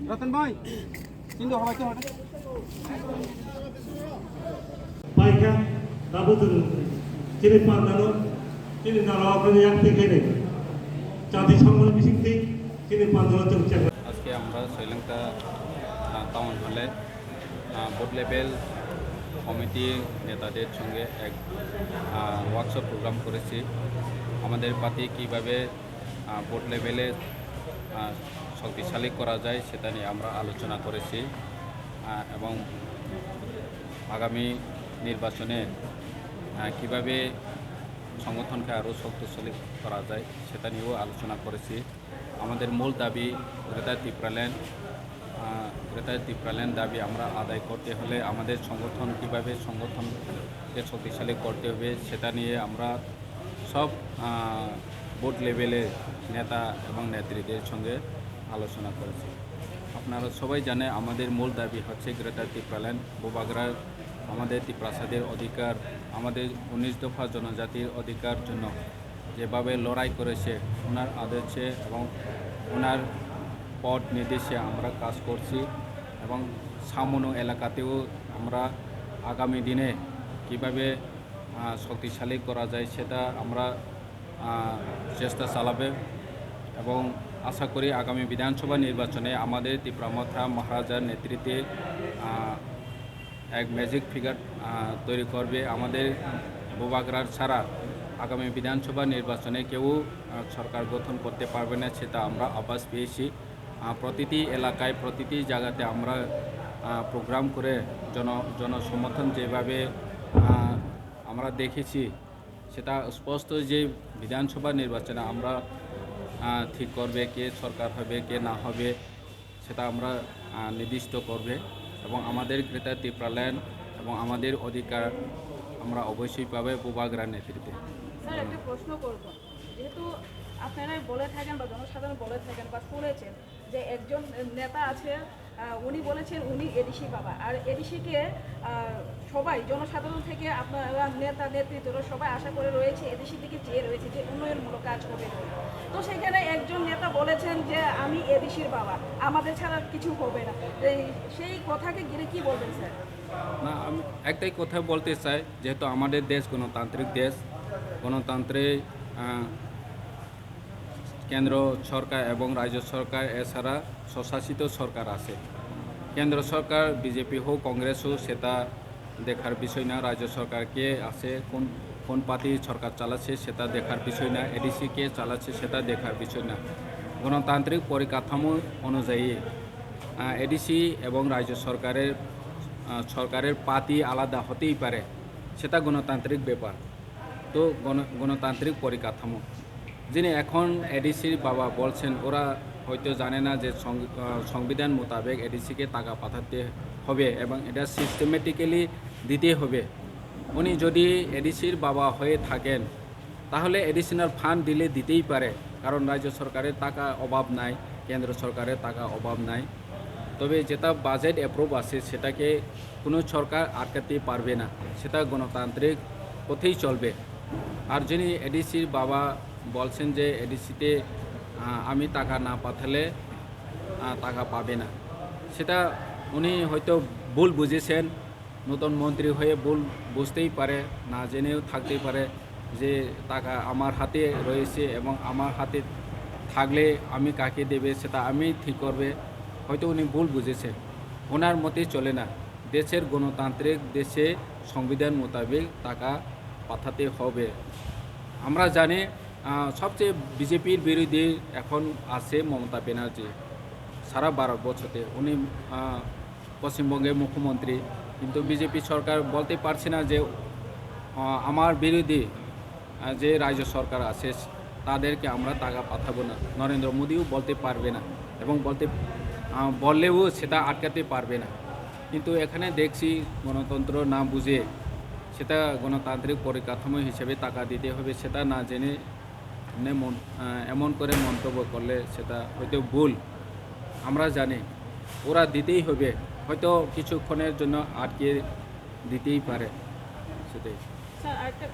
রতন ভাই কিন্তু হওয়াতে হঠাৎ Baikkan, tabu tu, ciri pandang, ciri nalar apa yang terkini, jadi sama bising ti, ciri pandang tu macam. আজকে আমরা শ্রীলঙ্কা টাউন হলে বোর্ড লেভেল কমিটির নেতাদের সঙ্গে এক ওয়ার্কশপ প্রোগ্রাম করেছি। আমাদের পার্টি কীভাবে বোর্ড লেভেলে শক্তিশালী করা যায় সেটা নিয়ে আমরা আলোচনা করেছি এবং আগামী নির্বাচনে কিভাবে সংগঠনকে আরও শক্তিশালী করা যায় সেটা নিয়েও আলোচনা করেছি। আমাদের মূল দাবি গ্রেটার ত্রিপুরাল্যান্ড দাবি আমরা আদায় করতে হলে আমাদের সংগঠন কীভাবে সংগঠনকে শক্তিশালী করতে হবে সেটা নিয়ে আমরা সব বোর্ড লেভেলের নেতা এবং নেত্রীদের সঙ্গে আলোচনা করেছি। আপনারা সবাই জানে আমাদের মূল দাবি হচ্ছে গ্রেটার ত্রিপুরাল্যান্ড বোবাগরার আমাদের ত্রিপ্রাসাদের অধিকার, আমাদের 19 দফা জনজাতির অধিকার জন্য যেভাবে লড়াই করেছে ওনার আদর্শে এবং ওনার পথ নির্দেশে আমরা কাজ করছি এবং সামনো এলাকাতেও আমরা আগামী দিনে কিভাবে শক্তিশালী করা যায় সেটা আমরা চেষ্টা চালাবে এবং আশা করি আগামী বিধানসভা নির্বাচনে আমাদের ত্রিপুরামথা মহারাজার নেতৃত্বে এক ম্যাজিক ফিগার তৈরি করবে। আমাদের বোবাগরার ছাড়া আগামী বিধানসভা নির্বাচনে কেউ সরকার গঠন করতে পারবে না সেটা আমরা আভাস পেয়েছি। প্রতিটি এলাকায় প্রতিটি জায়গাতে আমরা প্রোগ্রাম করে জনসমর্থন যেভাবে আমরা দেখেছি সেটা স্পষ্ট যে বিধানসভা নির্বাচনে আমরা ঠিক করবে কে সরকার হবে কে না হবে সেটা আমরা নির্দিষ্ট করবে এবং আমাদের গ্রেটার ত্রিপুরাল্যান্ড এবং আমাদের অধিকার আমরা অবশ্যই পাবে বোবাগরার নেতৃত্বে। স্যার একটা প্রশ্ন করব, যেহেতু আপনারাই বলে থাকেন বা জনসাধারণ বলে থাকেন বা শুনেছেন যে একজন নেতা আছে উনি বলেছেন উনি এডিসি বাবা, আর এডিসিকে সবাই জনসাধারণ থেকে আপনারা নেতা নেতৃত্বরা সবাই আশা করে রয়েছে, এডিসি থেকে চেয়ে রয়েছে যে উন্নয়নমূলক কাজ হবে। তো সেখানে একজন নেতা বলেছেন যে আমি এডিসির বাবা, আমাদের ছাড়া কিছু হবে না, সেই কথাকে ঘিরে কি বলবেন স্যার? না, আমি একটাই কথা বলতে চাই, যেহেতু আমাদের দেশ গণতান্ত্রিক দেশ, গণতন্ত্রে কেন্দ্র সরকার এবং রাজ্য সরকার এছাড়া স্বশাসিত সরকার আছে। কেন্দ্র সরকার বিজেপি হোক কংগ্রেস হোক সেটা দেখার বিষয় না, রাজ্য সরকার কে আছে কোন পার্টি সরকার চালাচ্ছে সেটা দেখার বিষয় না, এডিসি কে চালাচ্ছে সেটা দেখার বিষয় না। গণতান্ত্রিক পরিকাঠামো অনুযায়ী এডিসি এবং রাজ্য সরকারের পার্টি আলাদা হতেই পারে, সেটা গণতান্ত্রিক ব্যাপার। তো গণতান্ত্রিক পরিকাঠামো যিনি এখন এডিসির বাবা বলছেন ওরা হয়তো জানে না যে সংবিধান মোতাবেক এডিসিকে টাকা পাঠাতে হবে এবং এটা সিস্টেমেটিক্যালি দিতে হবে। উনি যদি এডিসির বাবা হয়ে থাকেন তাহলে এডিশনাল ফান্ড দিলে দিতেই পারে, কারণ রাজ্য সরকারের টাকা অভাব নাই, কেন্দ্র সরকারের টাকা অভাব নাই। তবে যেটা বাজেট অ্যাপ্রুভ আছে সেটাকে কোনো সরকার আটকাতে পারবে না, সেটা গণতান্ত্রিক পথেই চলবে। আর যিনি এডিসির বাবা বলছেন যে এডিসিতে আমি টাকা না পাঠালে টাকা পাবে না, সেটা উনি হয়তো ভুল বুঝেছেন, নতুন মন্ত্রী হয়ে ভুল বুঝতেই পারে, না জেনেও থাকতেই পারে যে টাকা আমার হাতে রয়েছে এবং আমার হাতে থাকলে আমি কাকে দেবে সেটা আমি ঠিক করবে, হয়তো উনি ভুল বুঝেছেন। ওনার মতে চলে না, দেশের গণতান্ত্রিক দেশে সংবিধান মোতাবেক টাকা পাঠাতে হবে। আমরা জানি সবচেয়ে বিজেপির বিরোধী এখন আছে মমতা ব্যানার্জি, সারা ভারতবর্ষতে উনি পশ্চিমবঙ্গের মুখ্যমন্ত্রী, কিন্তু বিজেপি সরকার বলতে পারছে না যে আমার বিরোধী যে রাজ্য সরকার আছে তাদেরকে আমরা টাকা পাঠাবো না। নরেন্দ্র মোদিও বলতে পারবে না এবং বললেও সেটা আটকাতে পারবে না। কিন্তু এখানে দেখছি গণতন্ত্র না বুঝে সেটা গণতান্ত্রিক পরিকাঠামো হিসেবে টাকা দিতে হবে সেটা না জেনে এমন করে মন্তব্য করলে সেটা হয়তো ভুল। আমরা জানি ওরা দিতেই হবে, হয়তো কিছুক্ষণের জন্য আটকে দিতেই পারে সেটাই। স্যার আরেকটা